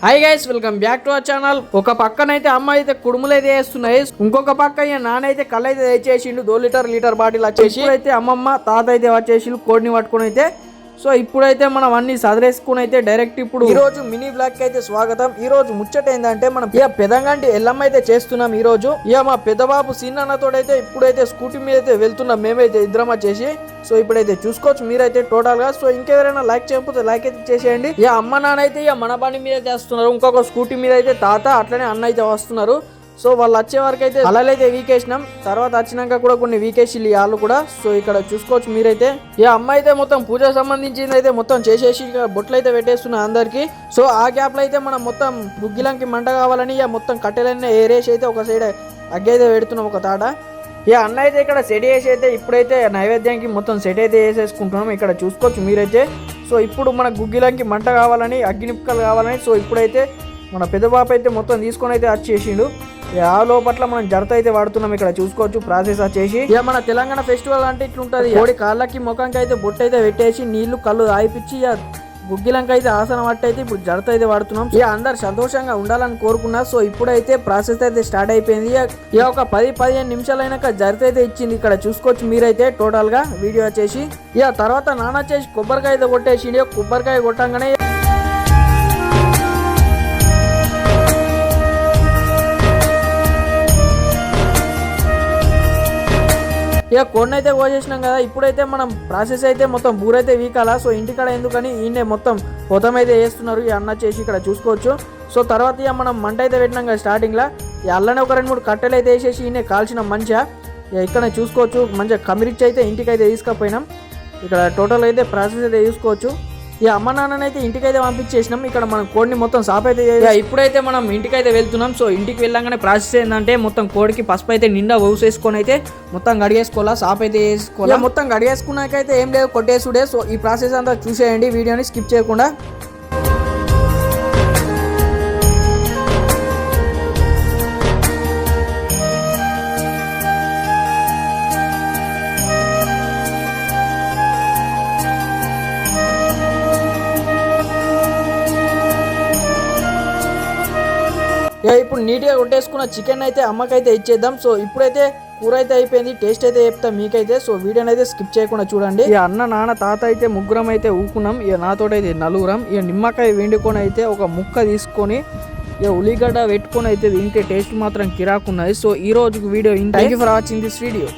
Hi guys, welcome back to our channel. ఒక పక్కనైతే అమ్మ అయితే కుడుములు అయితే వేస్తున్నాయి, ఇంకొక పక్క నాన్న అయితే కళ్ళు అయితే తెచ్చేసిండు. 2 లీటర్ బాటిల్ వచ్చేసి అయితే అమ్మమ్మ తాత అయితే వచ్చేసి కోడిని పట్టుకుని అయితే సో ఇప్పుడైతే మనం అన్ని సదరేసుకుని అయితే డైరెక్ట్ ఇప్పుడు ఈ రోజు మినీ బ్లాగ్ కి అయితే స్వాగతం. ఈ రోజు ముచ్చట ఏంటంటే మనం పెదగంటి ఎల్లమ్మ అయితే చేస్తున్నాం. ఈ రోజు మా పెద్ద బాబు సీనన్నతోడైతే ఇప్పుడైతే స్కూటీ మీద అయితే వెళ్తున్నాం మేమైతే ఇద్దరం వచ్చేసి. సో ఇప్పుడైతే చూసుకోవచ్చు మీరైతే టోటల్ గా. సో ఇంకెవరైనా లైక్ చేయకపోతే లైక్ అయితే చేసేయండి. అమ్మ నాన్న అయితే మన బండి మీద చేస్తున్నారు, ఇంకొక స్కూటీ మీద అయితే తాత అట్లనే అన్న అయితే వస్తున్నారు. సో వాళ్ళు వచ్చే వరకు అయితే అలాగైతే వీకేసినాం, తర్వాత వచ్చినాక కూడా కొన్ని వీకేసి వాళ్ళు కూడా. సో ఇక్కడ చూసుకోవచ్చు మీరైతే అమ్మ అయితే మొత్తం పూజ సంబంధించింది అయితే మొత్తం చేసేసి బొట్లు అయితే పెట్టేస్తున్నా అందరికి. సో ఆ గ్యాప్ లో అయితే మనం మొత్తం గుగ్గిలంకి మంట కావాలని మొత్తం కట్టెలన్నీ ఏరేసి అయితే ఒక సైడ్ అగ్గి అయితే పెడుతున్నాం ఒక తాట. అన్న అయితే ఇక్కడ సెట్ చేసి అయితే ఇప్పుడైతే నైవేద్యానికి మొత్తం సెట్ అయితే వేసేసుకుంటున్నాం. ఇక్కడ చూసుకోవచ్చు మీరైతే. సో ఇప్పుడు మన గుగ్గిలంకి మంట కావాలని అగ్గి నిప్పుకలు కావాలని సో ఇప్పుడైతే మన పెద్ద బాబు అయితే మొత్తం తీసుకొని అయితే వచ్చేసిండు. ఆ లోపట్ల మనం జడత అయితే వాడుతున్నాం. ఇక్కడ చూసుకోవచ్చు ప్రాసెస్ వచ్చేసి మన తెలంగాణ ఫెస్టివల్ అంటే ఇట్లుంటది. కోడి కాళ్ళకి ముఖంకి అయితే బొట్టు అయితే పెట్టేసి నీళ్లు కళ్ళు ఆయిపించి గుగ్గిలంక అయితే ఆసనం పట్టి అయితే ఇప్పుడు జడత అయితే వాడుతున్నాం. అందరు సంతోషంగా ఉండాలని కోరుకున్నా. సో ఇప్పుడైతే ప్రాసెస్ అయితే స్టార్ట్ అయిపోయింది. ఒక 10-15 నిమిషాలు అయినాక జడత అయితే ఇచ్చింది. ఇక్కడ చూసుకోవచ్చు మీరైతే టోటల్ గా వీడియో వచ్చేసి. తర్వాత నాన్న వచ్చేసి కొబ్బరికాయ అయితే కొట్టేసి కొబ్బరికాయ కొట్టంగానే కొన్ని అయితే కోసేసినాం కదా. ఇప్పుడైతే మనం ప్రాసెస్ అయితే మొత్తం బూరైతే వీకాలా. సో ఇంటికాడ ఎందుకని ఈయనే మొత్తం పొతం అయితే వేస్తున్నారు అన్న చేసి. ఇక్కడ చూసుకోవచ్చు. సో తర్వాత మనం మంట అయితే పెట్టినాం కదా స్టార్టింగ్ లా. అల్లనే ఒక 2-3 కట్టెలు అయితే వేసేసి ఈయన కాల్చిన మంచిగా. ఇక్కడ చూసుకోవచ్చు మంచిగా కమిరిచ్చి అయితే ఇంటికి అయితే తీసుకపోయినాం. ఇక్కడ టోటల్ అయితే ప్రాసెస్ అయితే చూసుకోవచ్చు. అమ్మ నాన్ననైతే ఇంటికైతే పంపించేసినాం. ఇక్కడ మనం కోడిని మొత్తం సాప్ అయితే ఇప్పుడైతే మనం ఇంటికైతే వెళ్తున్నాం. సో ఇంటికి వెళ్ళంగానే ప్రాసెస్ ఏంటంటే మొత్తం కోడికి పసుపు అయితే నిండా వేసుకొని అయితే మొత్తం గడిగేసుకోవాలా, సాప్ అయితే వేసుకోవాలా. మొత్తం గడిగేసుకున్నాకైతే ఏం లేదు కొట్టేసుడే. సో ఈ ప్రాసెస్ అంతా చూసేయండి, వీడియోని స్కిప్ చేయకుండా. ఇప్పుడు నీట్గా కొట్టేసుకున్న చికెన్ అయితే అమ్మకైతే ఇచ్చేద్దాం. సో ఇప్పుడైతే కూర అయితే అయిపోయింది, టేస్ట్ అయితే చెప్తాం మీకైతే. సో వీడియోని అయితే స్కిప్ చేయకుండా చూడండి. అన్న నాన్న తాత అయితే ముగ్గురం అయితే ఊకున్నాం. నాతోటైతే నలుగురం. నిమ్మకాయ వెండుకొని అయితే ఒక ముక్క తీసుకొని ఉల్లిగడ్డ పెట్టుకొని అయితే తింటే టేస్ట్ మాత్రం కిరాకున్నది. సో ఈ రోజుకి video thank you for watching this video.